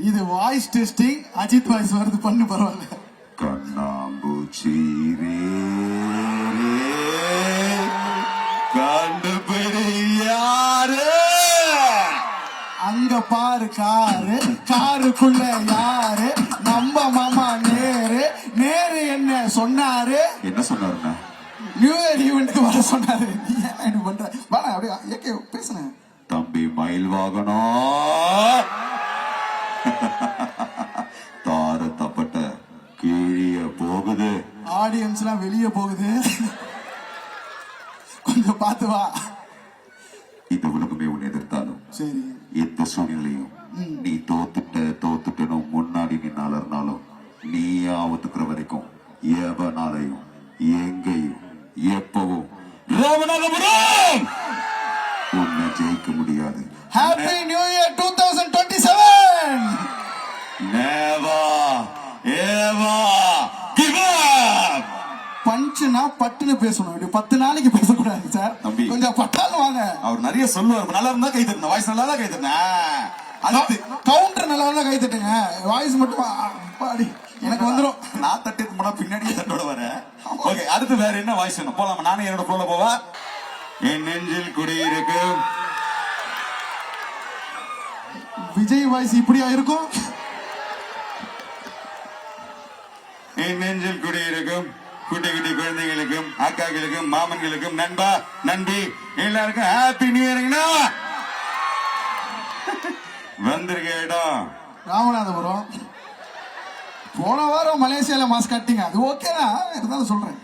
இது voice testing. Ajith voice வருது, பண்ணு பரவாயில்ல. கண்ணாம்பூச்சி கண்டுபிடி யாரு? அங்க பாரு காரு, காருக்குள்ள யாரு? நம்ம மாமா நேரு. நேரு என்ன சொன்னாரு? என்ன சொன்னாருண்ணா? நியூ இயர் ஈவெண்ட்டுக்கு வர சொன்னாரு. நீ என்ன பண்ற? வாடா அப்படியே ஏகே பேசுனேன். தம்பி மயில் வாகனம் தார தப்பட்ட கீழிய போகுது. ஆடியன்ஸ்லாம் வெளியே போகுது, கொஞ்சம் பார்த்து வா. இந்த உலகமே உன்னை எதிர்த்தாலும் சரி, எந்த சூழ்நிலையும் நீ தோத்துட்டனோ முன்னாடி நின்னால இருந்தாலும் நீ ஆவத்துக்கிற வரைக்கும் எவனாலையும் எங்கேயும் எப்பவும் ராமநாதபுரம் உன்னை ஜெயிக்க முடியாது. Happy new year 2027. Never ever give up. பஞ்சுனா பட்டுன்னு பேசணும், இப்படி 10 நாளைக்கு பேசக்கூடாது சார். தம்பி கொஞ்சம் பட்டாலும் வாங்க. அவர் நிறைய சொல்லுவார். நல்லா இருந்தா கை தட்டணும், வாய்ஸ் நல்லா தான் கை தட்டினேன். அடுத்து கவுண்டர் நல்லா தான் கை தட்டுங்க, வாய்ஸ் மட்டும் பாடி எனக்கு வந்துடும். நான் தட்டுக்கு முன்னா பின்னாடியே தட்டோட வரேன். ஓகே, அடுத்து வேற என்ன வாய்ஸ் வேணும்? போலாமா? நானே என்னோட போல போவா. என் நெஞ்சில் குடியிருக்கு. விஜய் வாய்ஸ் இப்படியா இருக்கும்? என் நெஞ்சில் குடியிருக்கும் குட்டி குட்டி குழந்தைகளுக்கும் அக்காக்களுக்கும் மாமன்களுக்கும் நண்பா நண்பி எல்லாருக்கும் ஹாப்பி நியூ இயர்ங்கண்ணா. வந்திருக்க இடம் ராமநாதபுரம். போன வாரம் மலேசியால மாஸ்க் கட்டிங்க, அது ஓகேனா இருந்தாலும் சொல்றேன்.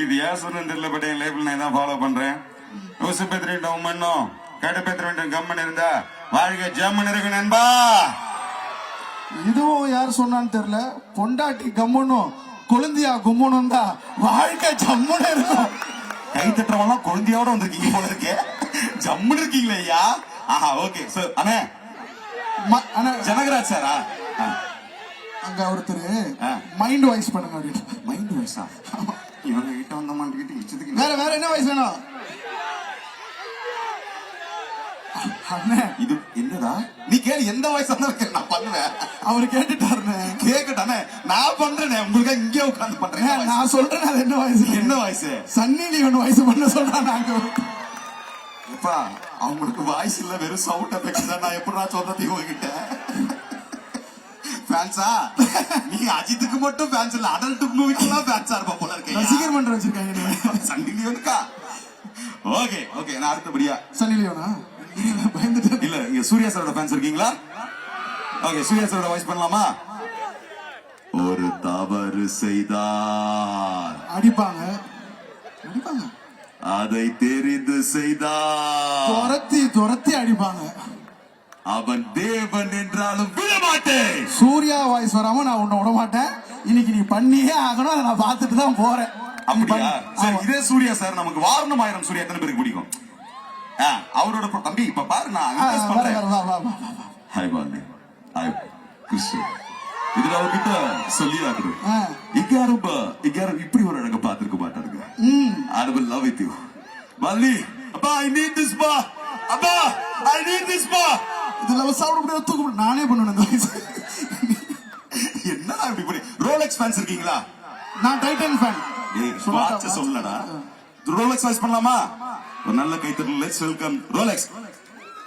இது ஏன் சொன்னு தெரியல, பட் என் லைஃப்ல நான் தான் ஃபாலோ பண்றேன். ஊசு பெத்திரிட்ட உம்மன்னும் கட்டு பெத்திரிட்ட கம்மன் இருந்தா வாழ்க்கை ஜம்மன் இருக்கு நண்பா. இதுவும் யார் சொன்னான்னு தெரியல, பொண்டாட்டி கம்முனும் கொழுந்தியா கும்முனும் தான் வாழ்க்கை ஜம்முன்னு இருக்கும். கை தட்டுறவெல்லாம் கொழுந்தியோட வந்திருக்கீங்க போல இருக்கே, ஜம்முன்னு இருக்கீங்களே ஐயா. ஆஹா, ஓகே சார். அண்ணே ஜனகராஜ் சாரா? அங்க ஒருத்தர் மைண்ட் வாய்ஸ் பண்ணுங்க அப்படின்னு. மைண்ட் வாய்ஸா? இவங்க கிட்ட வந்த மாட்டிக்கிட்டு இச்சதுக்கு வேற வேற என்ன வாய்ஸ் வேணும்? அண்ணே இது என்னடா? நீ கேளு, எந்த வாய்ஸ் இருந்தாலும் நான் பண்ணுவேன். அவரு கேட்டுட்டாருன்னு கேக்கட்டானே, நான் பண்றேனே. உங்களுக்கு இங்கே உட்கார்ந்து பண்றேன். நான் சொல்றேன். அது என்ன வாய்ஸ்? என்ன வாய்ஸ்? சன்னி லியோன் வாய்ஸ் பண்ண சொல்றான். நாங்க எப்பா அவங்களுக்கு வாய்ஸ் இல்ல, வெறும் சவுண்ட் எஃபெக்ட்ஸ் தான். நான் எப்படா சொல்றது இவங்கிட்ட? ஃபேன்ஸா? நீங்க அஜித்துக்கு மட்டும் ஃபேன்ஸ் இல்ல, அடல்ட் மூவிக்கெல்லாம் ஃபேன்ஸா இருப்பா போல இருக்கீங்க. ரசிகர் மன்றம் வச்சிருக்காங்க. சன்னி லியோனுக்கா? ஓகே ஓகே, நான் அடுத்தபடியா சன்னி லியோனா? பயந்துட்டு இல்ல, இங்க சூர்யா சாரோட ஃபேன்ஸ் இருக்கீங்களா? ஓகே, சூர்யா சாரோட வாய்ஸ் பண்ணலாமா? ஒரு தவறு செய்தார் அடிப்பாங்க அடிப்பாங்க, அதை தெரிந்து செய்தார் துரத்தி துரத்தி அடிப்பாங்க. அவன் தேவன் என்றாலும் விடமாட்டேன். சூர்யா வாய்ஸ் வராம நான் உன்னை விட மாட்டேன். இன்னைக்கு நீ பண்ணியே ஆகணும், அதை நான் பார்த்துட்டு தான் போறேன். அப்படியா? சரி, இதே சூர்யா சார் நமக்கு வாரணம் ஆயிரம் சூர்யா எத்தனை பேருக்கு பிடிக்கும்? அவரோட தம்பி இப்ப பாரு, நான் ஹாய் பாலி, ஹாய் கிறிஸ்து. இதுல அவர்கிட்ட சொல்லி ஆகணும், இங்க யாரும் இப்படி ஒரு அழக பாத்துருக்க மாட்டாருங்க. I will love with you. பாலி, அப்பா I need this பா, அப்பா I need this பா. இதுல சாப்பிட முடியாது, தூக்க முடியாது. நானே பண்ணுவேன் இந்த வாய்ஸ். என்னடா இப்படி பண்ணி? ரோலெக்ஸ் ஃபேன்ஸ் இருக்கீங்களா? நான் டைட்டன் ஃபேன். சொல்லடா. ரோலெக்ஸ் வாய்ஸ் பண்ணலாமா? ஒரு நல்ல கைத்தட்டல். Let's welcome Rolex.